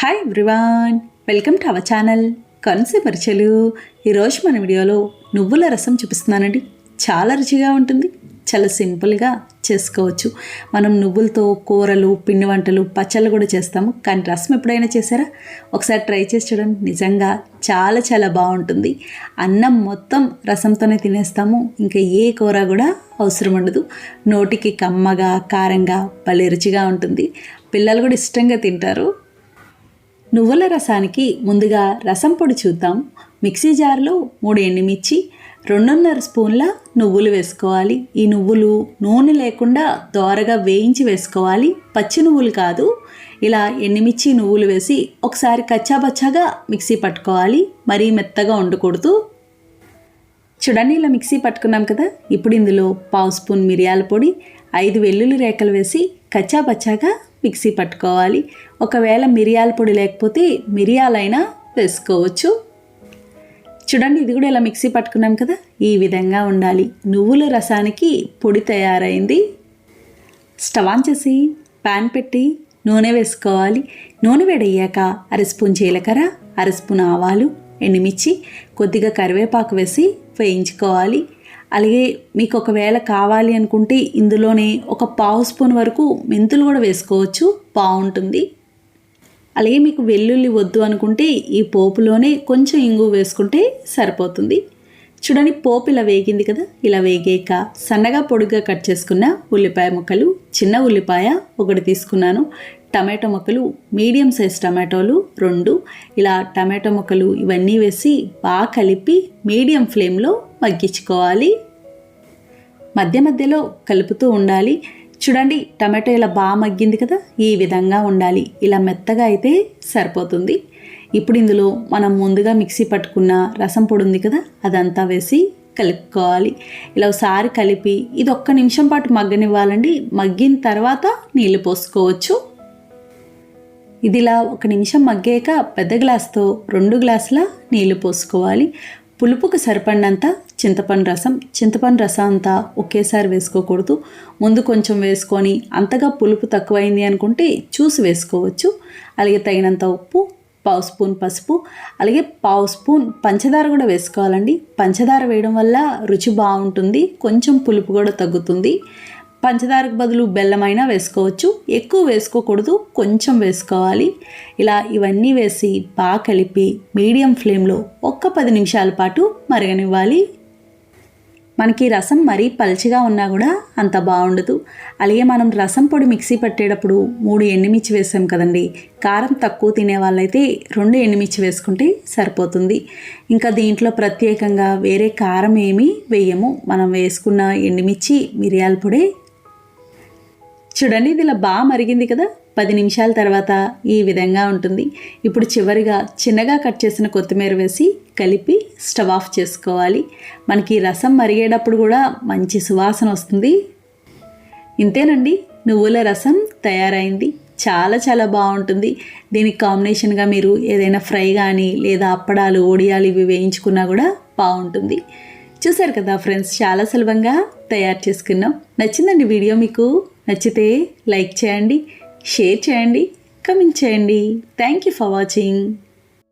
Hi everyone, welcome to our channel కన్సే పరిచయలు. ఈరోజు మన వీడియోలో నువ్వుల రసం చూపిస్తున్నానండి. చాలా రుచిగా ఉంటుంది, చాలా సింపుల్గా చేసుకోవచ్చు. మనం నువ్వులతో కూరలు, పిండి వంటలు, పచ్చళ్ళు కూడా చేస్తాము. కానీ రసం ఎప్పుడైనా చేశారా? ఒకసారి ట్రై చేసి చూడండి, నిజంగా చాలా చాలా బాగుంటుంది. అన్నం మొత్తం రసంతోనే తినేస్తాము, ఇంకా ఏ కూర కూడా అవసరం ఉండదు. నోటికి కమ్మగా, కారంగా, భలే రుచిగా ఉంటుంది. పిల్లలు కూడా ఇష్టంగా తింటారు. నువ్వుల రసానికి ముందుగా రసం పొడి చూద్దాం. మిక్సీ జార్లో 3 ఎండుమిర్చి, 2.5 స్పూన్ల నువ్వులు వేసుకోవాలి. ఈ నువ్వులు నూనె లేకుండా దోరగా వేయించి వేసుకోవాలి, పచ్చి నువ్వులు కాదు. ఇలా ఎండుమిర్చి నువ్వులు వేసి ఒకసారి కచ్చాబచ్చాగా మిక్సీ పట్టుకోవాలి, మరీ మెత్తగా ఉండకూడదు. చూడండి, ఇలా మిక్సీ పట్టుకున్నాం కదా. ఇప్పుడు ఇందులో 1/2 స్పూన్ మిరియాల పొడి, 5 వెల్లుల్లి రేఖలు వేసి కచ్చాబచ్చాగా మిక్సీ పట్టుకోవాలి. ఒకవేళ మిరియాల పొడి లేకపోతే మిరియాలైనా వేసుకోవచ్చు. చూడండి, ఇది కూడా ఇలా మిక్సీ పట్టుకున్నాం కదా, ఈ విధంగా ఉండాలి. నువ్వుల రసానికి పొడి తయారైంది. స్టవ్ ఆన్ చేసి ప్యాన్ పెట్టి నూనె వేసుకోవాలి. నూనె వేడయ్యాక 1/2 స్పూన్ జీలకర్ర, 1/2 స్పూన్ ఆవాలు, ఎండుమిర్చి, కొద్దిగా కరివేపాకు వేసి వేయించుకోవాలి. అలాగే మీకు ఒకవేళ కావాలి అనుకుంటే ఇందులోనే ఒక 1/2 స్పూన్ వరకు మెంతులు కూడా వేసుకోవచ్చు, బాగుంటుంది. అలాగే మీకు వెల్లుల్లి వద్దు అనుకుంటే ఈ పోపులోనే కొంచెం ఇంగు వేసుకుంటే సరిపోతుంది. చూడండి, పోపు ఇలా వేగింది కదా. ఇలా వేగాక సన్నగా పొడిగా కట్ చేసుకున్న ఉల్లిపాయ ముక్కలు, చిన్న ఉల్లిపాయ 1 తీసుకున్నాను. టమాటో ముక్కలు, మీడియం సైజ్ టమాటోలు 2. ఇలా టమాటో ముక్కలు ఇవన్నీ వేసి బాగా కలిపి మీడియం ఫ్లేమ్లో మగ్గించుకోవాలి. మధ్య మధ్యలో కలుపుతూ ఉండాలి. చూడండి, టమాటో ఇలా బాగా మగ్గింది కదా, ఈ విధంగా ఉండాలి. ఇలా మెత్తగా అయితే సరిపోతుంది. ఇప్పుడు ఇందులో మనం ముందుగా మిక్సీ పట్టుకున్న రసం పొడి ఉంది కదా, అదంతా వేసి కలుపుకోవాలి. ఇలా ఒకసారి కలిపి ఇది 1 నిమిషం పాటు మగ్గనివ్వాలండి. మగ్గిన తర్వాత నీళ్ళు పోసుకోవచ్చు. ఇది ఇలా 1 నిమిషం మగ్గాక పెద్ద గ్లాస్తో 2 గ్లాసుల నీళ్లు పోసుకోవాలి. పులుపుకు సరిపడినంత చింతపండు రసం అంతా ఒకేసారి వేసుకోకూడదు. ముందు కొంచెం వేసుకొని అంతగా పులుపు తక్కువైంది అనుకుంటే చూసి వేసుకోవచ్చు. అలాగే తగినంత ఉప్పు, 1/2 స్పూన్ పసుపు, అలాగే 1/2 స్పూన్ పంచదార కూడా వేసుకోవాలండి. పంచదార వేయడం వల్ల రుచి బాగుంటుంది, కొంచెం పులుపు కూడా తగ్గుతుంది. పంచదారకు బదులు బెల్లమైనా వేసుకోవచ్చు, ఎక్కువ వేసుకోకూడదు, కొంచెం వేసుకోవాలి. ఇలా ఇవన్నీ వేసి బాగా కలిపి మీడియం ఫ్లేమ్లో 10 నిమిషాల పాటు మరగనివ్వాలి. మనకి రసం మరీ పల్చగా ఉన్నా కూడా అంత బాగుండదు. అలాగే మనం రసం పొడి మిక్సీ పట్టేటప్పుడు 3 ఎండుమిర్చి వేసాం కదండి. కారం తక్కువ తినే వాళ్ళైతే 2 ఎండుమిర్చి వేసుకుంటే సరిపోతుంది. ఇంకా దీంట్లో ప్రత్యేకంగా వేరే కారం ఏమీ వేయము. మనం వేసుకున్న ఎండుమిర్చి, మిరియాల పొడి. చూడండి, ఇది ఇలా బాగా మరిగింది కదా. 10 నిమిషాల తర్వాత ఈ విధంగా ఉంటుంది. ఇప్పుడు చివరిగా చిన్నగా కట్ చేసిన కొత్తిమీర వేసి కలిపి స్టవ్ ఆఫ్ చేసుకోవాలి. మనకి రసం మరిగేటప్పుడు కూడా మంచి సువాసన వస్తుంది. ఇంతేనండి, నువ్వుల రసం తయారైంది. చాలా చాలా బాగుంటుంది. దీనికి కాంబినేషన్గా మీరు ఏదైనా ఫ్రై కానీ లేదా అప్పడాలు, ఒడియాలు ఇవి వేయించుకున్నా కూడా బాగుంటుంది. చూసారు కదా ఫ్రెండ్స్, చాలా సులభంగా తయారు చేసుకున్నాం. నచ్చిందండి వీడియో? మీకు నచ్చితే లైక్ చేయండి, షేర్ చేయండి, కమెంట్ చేయండి. Thank you for watching.